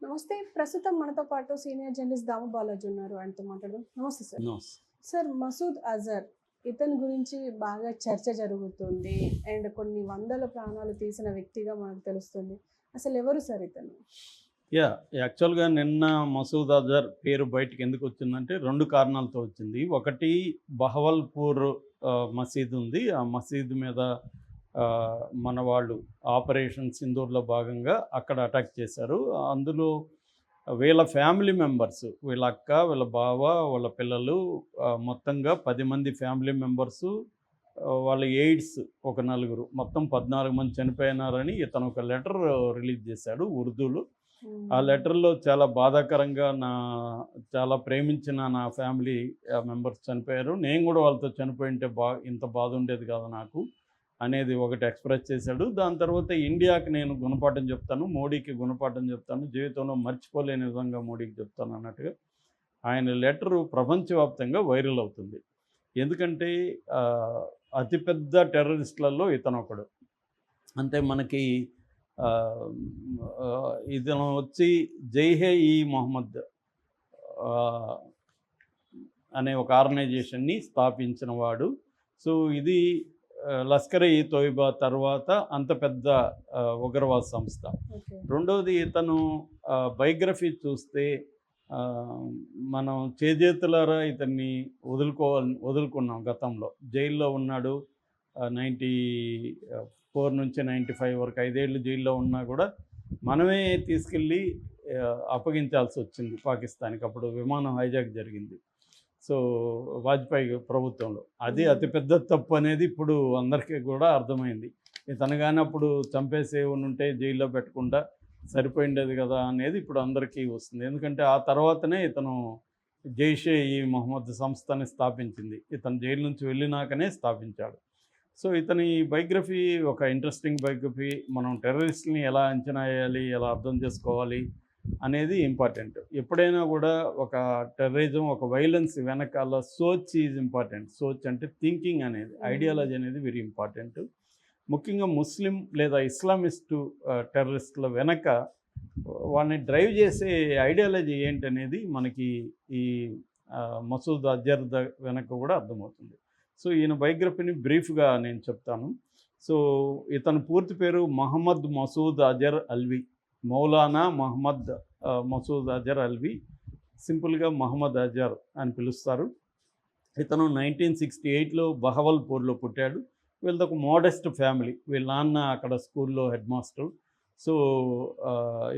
నమస్తే. ప్రస్తుతం మనతో పాటు సీనియర్ జర్నలిస్ట్ దాము బాలాజీ ఉన్నారు. ఆయనతో మాట్లాడదాం. నమస్తే సార్. నోస్. సార్, మసూద్ అజర్ ఇతని గురించి బాగా చర్చ జరుగుతుంది. అండ్ కొన్ని వందల ప్రాణాలు తీసిన వ్యక్తిగా మనకు తెలుస్తుంది. అసలు ఎవరు సార్ ఇతను? యాక్చువల్గా నిన్న మసూద్ అజర్ పేరు బయటకు ఎందుకు వచ్చిందంటే 2 కారణాలతో వచ్చింది. ఒకటి, బహవల్పూర్ మసీద్ ఉంది. ఆ మసీద్ మీద మన వాళ్ళు ఆపరేషన్ సింధూర్లో భాగంగా అక్కడ అటాక్ చేశారు. అందులో వీళ్ళ ఫ్యామిలీ మెంబర్స్, వీళ్ళ అక్క, వీళ్ళ బావ, వాళ్ళ పిల్లలు, మొత్తంగా 10 మంది ఫ్యామిలీ మెంబర్సు, వాళ్ళ ఎయిడ్స్ ఒక 4, మొత్తం 14 మంది చనిపోయినారని ఇతను ఒక లెటర్ రిలీజ్ చేశాడు ఉర్దూలో. ఆ లెటర్లో చాలా బాధాకరంగా చాలా ప్రేమించిన నా ఫ్యామిలీ మెంబర్స్ చనిపోయారు, నేను కూడా వాళ్ళతో చనిపోయింటే ఇంత బాధ ఉండేది కాదు నాకు అనేది ఒకటి ఎక్స్ప్రెస్ చేశాడు. దాని తర్వాత ఇండియాకి నేను గుణపాఠం చెప్తాను, మోడీకి గుణపాఠం చెప్తాను, జీవితంలో మర్చిపోలేని విధంగా మోడీకి చెప్తాను అన్నట్టుగా ఆయన లెటరు ప్రపంచవ్యాప్తంగా వైరల్ అవుతుంది. ఎందుకంటే అతిపెద్ద టెర్రరిస్టులలో ఇతను ఒకడు. అంటే మనకి ఇతను వచ్చి జైష్-ఇ-మొహమ్మద్ అనే ఒక ఆర్గనైజేషన్ని స్థాపించిన వాడు. సో ఇది లష్కర్-ఇ-తోయిబా తర్వాత అంత పెద్ద ఉగ్రవాద సంస్థ. రెండవది, ఇతను బయోగ్రఫీ చూస్తే మనం చేజేతులారా ఇతన్ని వదులుకున్నాం. గతంలో జైల్లో ఉన్నాడు. 94 నుంచి 95 వరకు 5 ఏళ్ళు జైల్లో ఉన్నా కూడా మనమే తీసుకెళ్ళి అప్పగించాల్సి వచ్చింది పాకిస్తాన్కి. అప్పుడు విమానం హైజాక్ జరిగింది. సో వాజ్పేయి ప్రభుత్వంలో అది అతిపెద్ద తప్పు అనేది ఇప్పుడు అందరికీ కూడా అర్థమైంది. ఇతను కానీ అప్పుడు చంపేసే ఉంటే జైల్లో పెట్టకుండా సరిపోయిండేది కదా అనేది ఇప్పుడు అందరికీ వస్తుంది. ఎందుకంటే ఆ తర్వాతనే ఇతను జైష్-ఇ-మొహమ్మద్ సంస్థని స్థాపించింది. ఇతను జైలు నుంచి వెళ్ళినాకనే స్థాపించాడు. సో ఇతని బయోగ్రఫీ ఒక ఇంట్రెస్టింగ్ బయోగ్రఫీ. మనం టెర్రరిస్ట్ని ఎలా అంచనా వేయాలి, ఎలా అర్థం చేసుకోవాలి అనేది ఇంపార్టెంట్. ఎప్పుడైనా కూడా ఒక టెర్రరిజం, ఒక వైలెన్స్ వెనకాల సోచ్ ఈజ్ ఇంపార్టెంట్. సోచ్ అంటే థింకింగ్ అనేది, ఐడియాలజీ అనేది వెరీ ఇంపార్టెంట్. ముఖ్యంగా ముస్లిం లేదా ఇస్లామిస్టు టెర్రరిస్టుల వెనక వాళ్ళని డ్రైవ్ చేసే ఐడియాలజీ ఏంటనేది మనకి ఈ మసూద్ అజర్ వెనక కూడా అర్థమవుతుంది. సో ఈయన బయోగ్రఫీని బ్రీఫ్గా నేను చెప్తాను. సో ఇతని పూర్తి పేరు మహమ్మద్ మసూద్ అజర్ అల్వి, మౌలానా మహమ్మద్ మసూద్ అజర్ అల్వి, సింపుల్గా మహమ్మద్ అజర్ అని పిలుస్తారు. ఇతను 1968లో బహవల్పూర్లో పుట్టాడు. వీళ్ళది ఒక మోడెస్ట్ ఫ్యామిలీ. వీళ్ళ నాన్న అక్కడ స్కూల్లో హెడ్ మాస్టర్. సో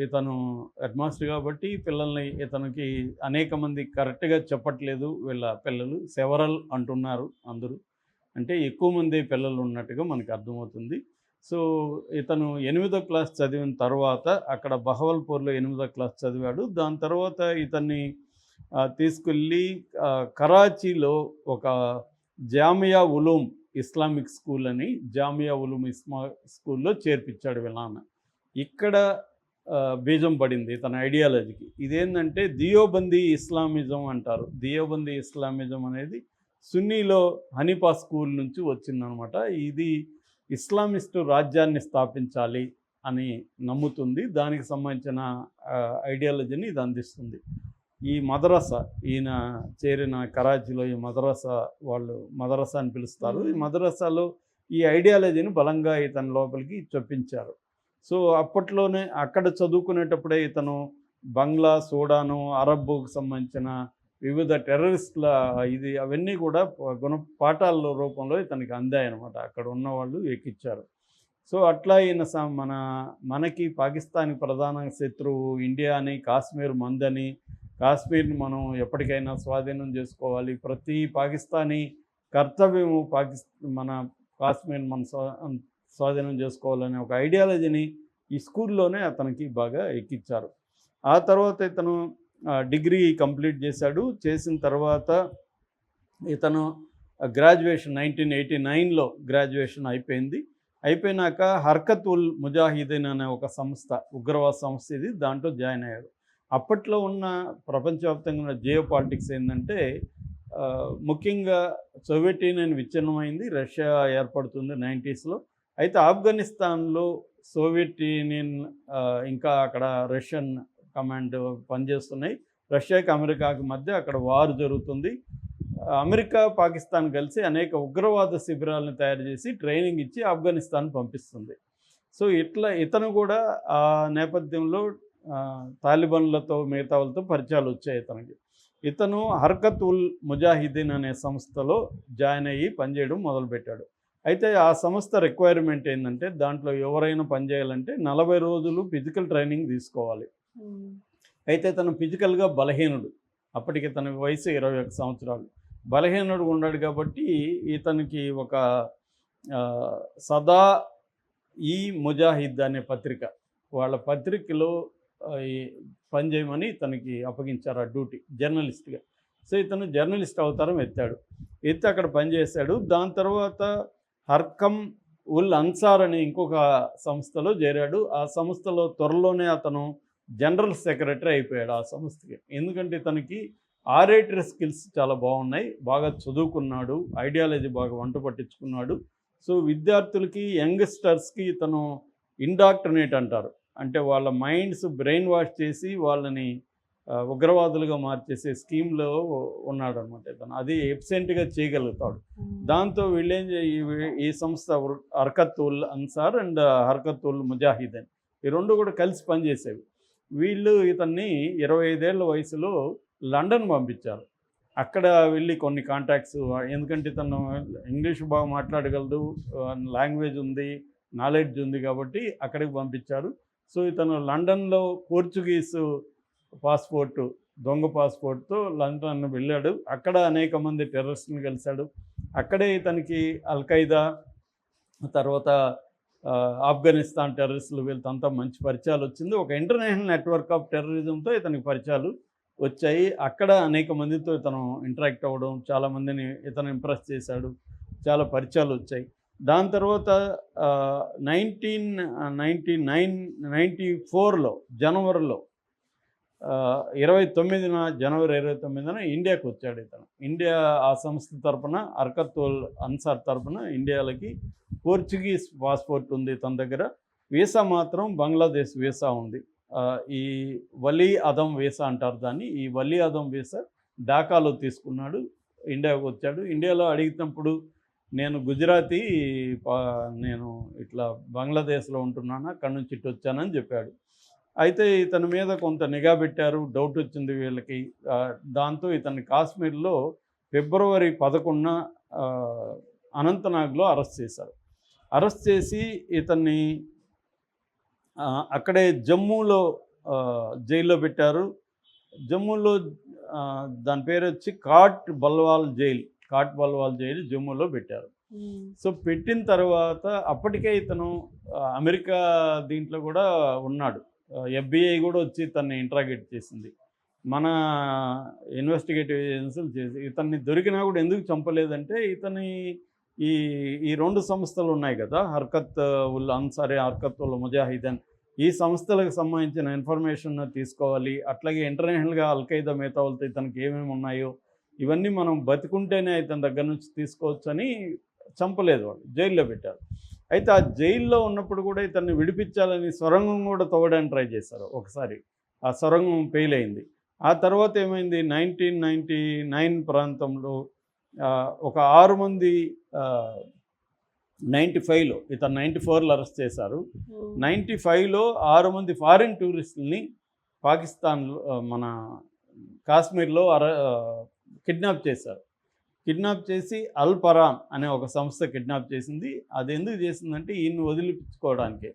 ఇతను హెడ్ మాస్టర్ కాబట్టి పిల్లల్ని, ఇతనికి అనేక మంది కరెక్ట్గా చెప్పట్లేదు వీళ్ళ పిల్లలు, సెవరల్ అంటున్నారు అందరూ, అంటే ఎక్కువ మంది పిల్లలు ఉన్నట్టుగా మనకు అర్థమవుతుంది. సో ఇతను 8వ క్లాస్ చదివిన తర్వాత అక్కడ బహవల్పూర్లో 8వ క్లాస్ చదివాడు. దాని తర్వాత ఇతన్ని తీసుకెళ్ళి కరాచీలో ఒక జామియా ఉలూమ్ ఇస్లామిక్ స్కూల్ అని, జామియా ఉలూమ్ స్కూల్లో చేర్పించాడు వీళ్ళ నాన్న. ఇక్కడ బీజం పడింది తన ఐడియాలజీకి. ఇదేంటంటే దియోబందీ ఇస్లామిజం అంటారు. దియోబందీ ఇస్లామిజం అనేది సున్నీలో హనీఫా స్కూల్ నుంచి వచ్చిందనమాట. ఇది ఇస్లామిస్టు రాజ్యాన్ని స్థాపించాలి అని నమ్ముతుంది. దానికి సంబంధించిన ఐడియాలజీని ఇది అందిస్తుంది. ఈ మదరసా, ఈయన చేరిన కరాచీలో ఈ మదరసా, వాళ్ళు మదరసా అని పిలుస్తారు, ఈ మదరసాలో ఈ ఐడియాలజీని బలంగా ఇతని లోపలికి చొప్పించారు. సో అప్పట్లోనే అక్కడ చదువుకునేటప్పుడే ఇతను బంగ్లా, సూడాను, అరబ్బుకు సంబంధించిన వివిధ టెర్రరిస్టుల అవన్నీ కూడా గుణపాఠాల రూపంలో ఇతనికి అందాయన్నమాట. అక్కడ ఉన్నవాళ్ళు ఎక్కిచ్చారు. సో అట్లా ఈయన మనకి పాకిస్తాన్కి ప్రధాన శత్రువు ఇండియా అని, కాశ్మీర్ మందని, కాశ్మీర్ని మనం ఎప్పటికైనా స్వాధీనం చేసుకోవాలి, ప్రతి పాకిస్తానీ కర్తవ్యము మన కాశ్మీర్ మన స్వాధీనం చేసుకోవాలనే ఒక ఐడియాలజీని ఈ స్కూల్లోనే అతనికి బాగా ఎక్కించారు. ఆ తర్వాత ఇతను డిగ్రీ కంప్లీట్ చేశాడు. చేసిన తర్వాత ఇతను గ్రాడ్యుయేషన్ 1989లో గ్రాడ్యుయేషన్ అయిపోయింది. అయిపోయినాక హర్కత్ ఉల్ ముజాహిదీన్ అనే ఒక సంస్థ, ఉగ్రవాద సంస్థ ఇది, దాంట్లో జాయిన్ అయ్యాడు. అప్పట్లో ఉన్న ప్రపంచవ్యాప్తంగా ఉన్న జియో పాలిటిక్స్ ఏంటంటే ముఖ్యంగా సోవియట్ యూనియన్ విచ్ఛిన్నమైంది, రష్యా ఏర్పడుతుంది 90స్లో. అయితే ఆఫ్ఘనిస్తాన్లో సోవియట్ యూనియన్ ఇంకా అక్కడ రష్యన్ కమాండ్ పనిచేస్తున్నాయి. రష్యాకి అమెరికాకి మధ్య అక్కడ వార్ జరుగుతుంది. అమెరికా పాకిస్తాన్ కలిసి అనేక ఉగ్రవాద శిబిరాలను తయారు చేసి ట్రైనింగ్ ఇచ్చి ఆఫ్ఘనిస్తాన్ పంపిస్తుంది. సో ఇట్లా ఇతను కూడా ఆ నేపథ్యంలో తాలిబాన్లతో మిగతా వాళ్ళతో పరిచయాలు వచ్చాయి ఇతనికి. ఇతను హర్కత్ ఉల్ ముజాహిదీన్ అనే సంస్థలో జాయిన్ అయ్యి పనిచేయడం మొదలుపెట్టాడు. అయితే ఆ సంస్థ రిక్వైర్మెంట్ ఏంటంటే దాంట్లో ఎవరైనా పనిచేయాలంటే 40 రోజులు ఫిజికల్ ట్రైనింగ్ తీసుకోవాలి. అయితే తను ఫిజికల్గా బలహీనుడు. అప్పటికి తన వయసు 21 సంవత్సరాలు. బలహీనుడు ఉన్నాడు కాబట్టి ఇతనికి ఒక సదా ఈ ముజాహిద్ అనే పత్రిక, వాళ్ళ పత్రికలో ఈ పనిచేయమని ఇతనికి అప్పగించారు ఆ డ్యూటీ జర్నలిస్ట్గా. సో ఇతను జర్నలిస్ట్ అవతారం ఎత్తాడు. ఎత్తి అక్కడ పనిచేశాడు. దాని తర్వాత హర్కమ్ ఉల్ అన్సార్ అనే ఇంకొక సంస్థలో చేరాడు. ఆ సంస్థలో త్వరలోనే అతను జనరల్ సెక్రటరీ అయిపోయాడు ఆ సంస్థకి. ఎందుకంటే ఇతనికి ఆరేటరీ స్కిల్స్ చాలా బాగున్నాయి, బాగా చదువుకున్నాడు, ఐడియాలజీ బాగా వంట పట్టించుకున్నాడు. సో విద్యార్థులకి, యంగ్స్టర్స్కి ఇతను ఇండాక్ట్రినేట్ అంటారు, అంటే వాళ్ళ మైండ్స్ బ్రెయిన్ వాష్ చేసి వాళ్ళని ఉగ్రవాదులుగా మార్చేసే స్కీమ్లో ఉన్నాడు అనమాట ఇతను. అది ఎబ్సెంట్గా చేయగలుగుతాడు. దాంతో వీళ్ళేం ఈ సంస్థ హర్కత్ ఉల్ అన్సార్ అండ్ హర్కత్ ఉల్ ముజాహిదీన్ ఈ రెండు కూడా కలిసి పనిచేసేవి. వీళ్ళు ఇతన్ని 25 ఏళ్ల వయసులో లండన్ పంపించారు. అక్కడ వెళ్ళి కొన్ని కాంటాక్ట్స్, ఎందుకంటే ఇతను ఇంగ్లీష్ బాగా మాట్లాడగలడు, లాంగ్వేజ్ ఉంది, నాలెడ్జ్ ఉంది కాబట్టి అక్కడికి పంపించారు. సో ఇతను లండన్లో పోర్చుగీసు పాస్పోర్టు, దొంగ పాస్పోర్ట్తో లండన్ వెళ్ళాడు. అక్కడ అనేక మంది టెర్రరిస్టులను కలిశాడు. అక్కడే ఇతనికి అల్ఖైదా, తర్వాత ఆఫ్ఘనిస్తాన్ టెర్రరిస్టులు వీళ్ళంతా మంచి పరిచయాలు వచ్చింది. ఒక ఇంటర్నేషనల్ నెట్వర్క్ ఆఫ్ టెర్రరిజంతో ఇతనికి పరిచయాలు వచ్చాయి. అక్కడ అనేక మందితో ఇతను ఇంటరాక్ట్ అవ్వడం, చాలామందిని ఇతను ఇంప్రెస్ చేశాడు, చాలా పరిచయాలు వచ్చాయి. దాని తర్వాత 1994లో జనవరిలో 29న జనవరి 29న ఇండియాకి వచ్చాడు ఇతను. ఇండియా ఆ సంస్థ తరపున, హర్కత్ ఉల్ అన్సార్ తరపున ఇండియాలకి పోర్చుగీస్ పాస్పోర్ట్ ఉంది తన దగ్గర. వీసా మాత్రం బంగ్లాదేశ్ వీసా ఉంది. ఈ వలీ అదం వీసా అంటారు దాన్ని. ఈ వలీ అదం వీసా ఢాకాలో తీసుకున్నాడు, ఇండియాకు వచ్చాడు. ఇండియాలో అడిగినప్పుడు నేను గుజరాతీ, నేను ఇట్లా బంగ్లాదేశ్లో ఉంటున్నాను, అక్కడి నుంచి ఇటు వచ్చానని చెప్పాడు. అయితే ఇతని మీద కొంత నిఘా పెట్టారు, డౌట్ వచ్చింది వీళ్ళకి. దాంతో ఇతన్ని కాశ్మీర్లో ఫిబ్రవరి 11న అనంతనాగ్లో అరెస్ట్ చేశారు. అరెస్ట్ చేసి ఇతన్ని అక్కడే జమ్మూలో జైల్లో పెట్టారు. జమ్మూలో దాని పేరు వచ్చి కాట్ బల్వాల్ జైలు జమ్మూలో పెట్టారు. సో పెట్టిన తర్వాత అప్పటికే ఇతను అమెరికా దీంట్లో కూడా ఉన్నాడు. FBI కూడా వచ్చి ఇతన్ని ఇంట్రాగేట్ చేసింది. మన ఇన్వెస్టిగేటివ్ ఏజెన్సీలు చేసి ఇతన్ని దొరికినా కూడా ఎందుకు చంపలేదంటే ఇతని ఈ రెండు సంస్థలు ఉన్నాయి కదా, హర్కత్ ఉల్ అన్సారీ, హర్కత్ ఉల్ ముజాహిదీన్, ఈ సంస్థలకు సంబంధించిన ఇన్ఫర్మేషన్ తీసుకోవాలి. అట్లాగే ఇంటర్నేషనల్గా అల్ఖైదా మిగతా వాళ్ళతో ఇతనికి ఏమేమి ఉన్నాయో ఇవన్నీ మనం బతికుంటేనే ఇతని దగ్గర నుంచి తీసుకోవచ్చు అని చంపలేదు, వాళ్ళు జైల్లో పెట్టారు. అయితే ఆ జైల్లో ఉన్నప్పుడు కూడా ఇతన్ని విడిపించాలని సొరంగం కూడా తవ్వడానికి ట్రై చేశారు ఒకసారి. ఆ సొరంగం ఫెయిల్ అయింది. ఆ తర్వాత ఏమైంది, 1999 ప్రాంతంలో ఒక 6 మంది 95లో, ఇతను 94లో అరెస్ట్ చేశారు. 95లో 6 మంది ఫారిన్ టూరిస్టులని పాకిస్తాన్లో, మన కాశ్మీర్లో కిడ్నాప్ చేశారు. కిడ్నాప్ చేసి అల్ పరాన్ అనే ఒక సంస్థ కిడ్నాప్ చేసింది. అది ఎందుకు చేసిందంటే ఈయన్ని వదిలిపించుకోవడానికి.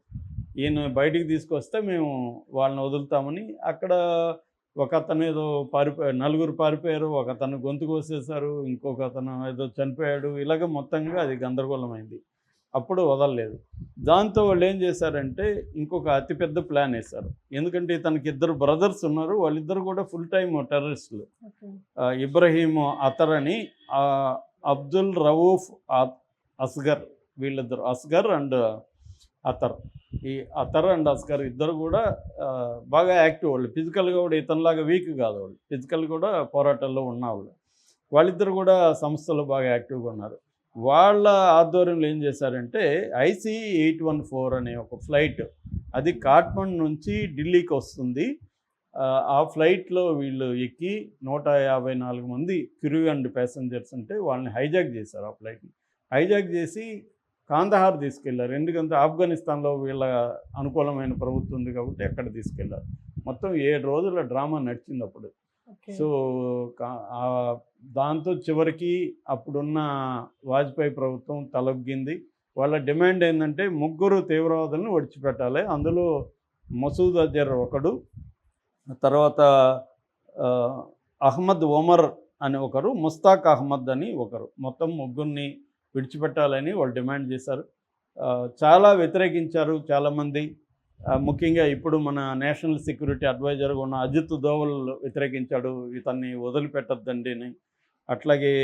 ఈయన బయటికి తీసుకొస్తే మేము వాళ్ళని వదులుతామని. అక్కడ ఒక అతను ఏదో నలుగురు పారిపోయారు, ఒక అతను గొంతు కోసేశారు, ఇంకొక అతను ఏదో చనిపోయాడు. ఇలాగ మొత్తంగా అది గందరగోళమైంది. అప్పుడు వదలలేదు. దాంతో వాళ్ళు ఏం చేశారంటే ఇంకొక అతిపెద్ద ప్లాన్ వేశారు. ఎందుకంటే తనకి 2 బ్రదర్స్ ఉన్నారు, వాళ్ళిద్దరు కూడా ఫుల్ టైమ్ టెర్రరిస్టులు. ఇబ్రహీం అతర్ అని, అబ్దుల్ రవూఫ్ అస్గర్, వీళ్ళిద్దరు, అస్గర్ అండ్ అతర్. ఈ అతర్ అండ్ అస్గర్ ఇద్దరు కూడా బాగా యాక్టివ్. వాళ్ళు ఫిజికల్గా కూడా ఇతనిలాగా వీక్ కాదు, వాళ్ళు ఫిజికల్ కూడా పోరాటాల్లో ఉన్నవాళ్ళు. వాళ్ళిద్దరు కూడా సంస్థలో బాగా యాక్టివ్గా ఉన్నారు. వాళ్ళ ఆధ్వర్యంలో ఏం చేశారంటే IC-814 అనే ఒక ఫ్లైట్, అది కాఠ్మండ్ నుంచి ఢిల్లీకి వస్తుంది. ఆ ఫ్లైట్లో వీళ్ళు ఎక్కి 154 మంది క్రూ అండ్ ప్యాసింజర్స్ ఉంటే వాళ్ళని హైజాక్ చేశారు. ఆ ఫ్లైట్ని హైజాక్ చేసి కాందహార్ తీసుకెళ్లారు. ఎందుకంటే ఆఫ్ఘనిస్తాన్లో వీళ్ళ అనుకూలమైన ప్రభుత్వం ఉంది కాబట్టి అక్కడ తీసుకెళ్లారు. మొత్తం 7 రోజుల డ్రామా నడిచింది అప్పుడు. ఓకే. సో దాంతో చివరికి అప్పుడున్న వాజ్పేయి ప్రభుత్వం తలొగ్గింది. వాళ్ళ డిమాండ్ ఏంటంటే 3 తీవ్రవాదులను విడిచిపెట్టాలి. అందులో మసూద్ అజర్ ఒకడు, తర్వాత అహ్మద్ ఒమర్ అని ఒకరు, ముస్తాక్ అహ్మద్ అని ఒకరు, మొత్తం 3 విడిచిపెట్టాలని వాళ్ళు డిమాండ్ చేశారు. చాలా వ్యతిరేకించారు చాలామంది. ముఖ్యంగా ఇప్పుడు మన నేషనల్ సెక్యూరిటీ అడ్వైజర్గా ఉన్న అజిత్ దోవల్ వ్యతిరేకించాడు, ఇతన్ని వదిలిపెట్టద్దండి అని. అట్లాగే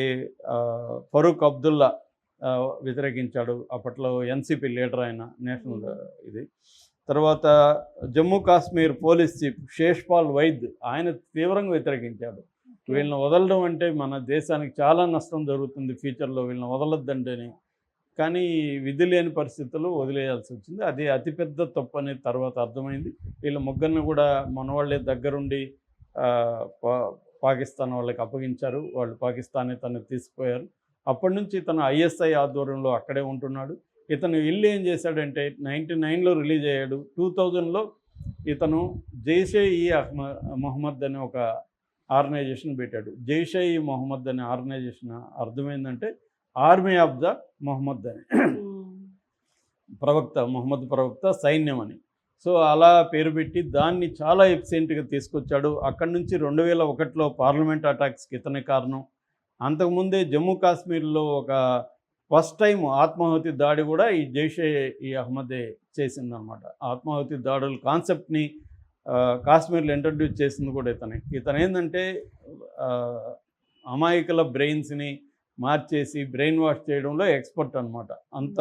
ఫరూక్ అబ్దుల్లా వ్యతిరేకించాడు, అప్పట్లో ఎన్సిపి లీడర్ ఆయన నేషనల్ ఇది. తర్వాత జమ్మూ కాశ్మీర్ పోలీస్ చీఫ్ శేష్పాల్ వైద్ ఆయన తీవ్రంగా వ్యతిరేకించాడు. వీళ్ళని వదలడం అంటే మన దేశానికి చాలా నష్టం జరుగుతుంది ఫ్యూచర్లో, వీళ్ళని వదలొద్దండి అని. కానీ విధి లేని పరిస్థితుల్లో వదిలేయాల్సి వచ్చింది. అది అతిపెద్ద తప్పు అనేది తర్వాత అర్థమైంది. వీళ్ళ 3 కూడా మన వాళ్ళే దగ్గరుండి పాకిస్తాన్ వాళ్ళకి అప్పగించారు. వాళ్ళు పాకిస్తాన్ తను తీసుకుపోయారు. అప్పటి నుంచి ఇతను ఐఎస్ఐ ఆధ్వర్యంలో అక్కడే ఉంటున్నాడు. ఇతను ఇల్లు ఏం చేశాడంటే 99లో రిలీజ్ అయ్యాడు. 2000లో ఇతను జైషే ఈ మొహమ్మద్ అనే ఒక ఆర్గనైజేషన్ పెట్టాడు. జైషే ఈ మొహమ్మద్ అనే ఆర్గనైజేషన్ అర్థమైందంటే ఆర్మీ ఆఫ్ ద మొహమ్మద్ అని, ప్రవక్త మొహమ్మద్ ప్రవక్త సైన్యం అని. సో అలా పేరు పెట్టి దాన్ని చాలా ఎఫిషియెంట్గా తీసుకొచ్చాడు. అక్కడి నుంచి 2001లో పార్లమెంట్ అటాక్స్కి ఇతనే కారణం. అంతకుముందే జమ్మూ కాశ్మీర్లో ఒక ఫస్ట్ టైం ఆత్మాహుతి దాడి కూడా ఈ జైషే ఈ అహ్మదే చేసిందనమాట. ఆత్మాహుతి దాడుల కాన్సెప్ట్ని కాశ్మీర్లో ఇంట్రడ్యూస్ చేసింది కూడా ఇతనే. ఇతను ఏంటంటే అమాయకుల బ్రెయిన్స్ని మార్చేసి బ్రెయిన్ వాష్ చేయడంలో ఎక్స్పర్ట్ అనమాట. అంత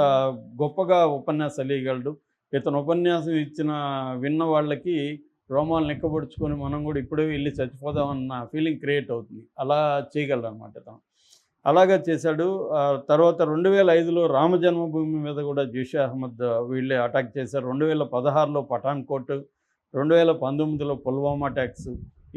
గొప్పగా ఉపన్యాసాలు ఇవ్వగలడు. ఇతను ఉపన్యాసం విన్న వాళ్ళకి రోమాలు నిక్కబొడుచుకొని మనం కూడా ఇప్పుడే వెళ్ళి చచ్చిపోదామన్న ఫీలింగ్ క్రియేట్ అవుతుంది. అలా చేయగలడు అనమాట ఇతను. అలాగా చేశాడు. తర్వాత 2005లో రామ జన్మభూమి మీద కూడా జైషే అహ్మద్ వీళ్ళే అటాక్ చేశారు. 2016లో పఠాన్కోట్, 2019లో పుల్వామా అటాక్స్,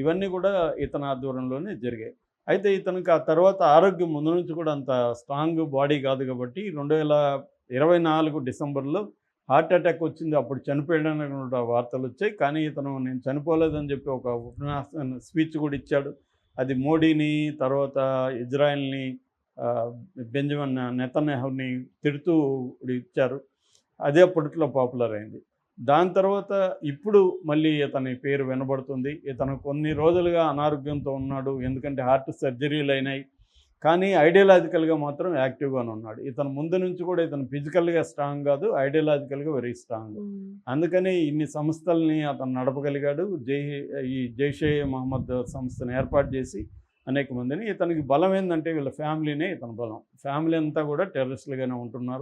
ఇవన్నీ కూడా ఇతని ఆధ్వర్యంలోనే జరిగాయి. అయితే ఇతనికి ఆ తర్వాత ఆరోగ్యం ముందు నుంచి కూడా అంత స్ట్రాంగ్ బాడీ కాదు కాబట్టి 2024 డిసెంబర్లో హార్ట్ అటాక్ వచ్చింది. అప్పుడు చనిపోయాడని వార్తలు వచ్చాయి. కానీ ఇతను నేను చనిపోలేదని చెప్పి ఒక ఉపన్యాసం స్పీచ్ కూడా ఇచ్చాడు. అది మోడీని, తర్వాత ఇజ్రాయెల్ని, బెంజమిన్ నెతన్యాహుని తిడుతూ ఇచ్చారు. అదే అప్పట్లో పాపులర్ అయింది. దాని తర్వాత ఇప్పుడు మళ్ళీ ఇతని పేరు వినబడుతుంది. ఇతను కొన్ని రోజులుగా అనారోగ్యంతో ఉన్నాడు, ఎందుకంటే హార్ట్ సర్జరీలు అయినాయి. కానీ ఐడియాలజికల్గా మాత్రం యాక్టివ్గానే ఉన్నాడు. ఇతను ముందు నుంచి కూడా ఇతను ఫిజికల్గా స్ట్రాంగ్ కాదు, ఐడియాలజికల్గా వెరీ స్ట్రాంగ్. అందుకని ఇన్ని సంస్థల్ని అతను నడపగలిగాడు. ఈ జైషే మహమ్మద్ సంస్థను ఏర్పాటు చేసి అనేక మందిని. ఇతనికి బలం ఏంటంటే వీళ్ళ ఫ్యామిలీనే ఇతని బలం. ఫ్యామిలీ అంతా కూడా టెర్రరిస్టులుగానే ఉంటున్నారు.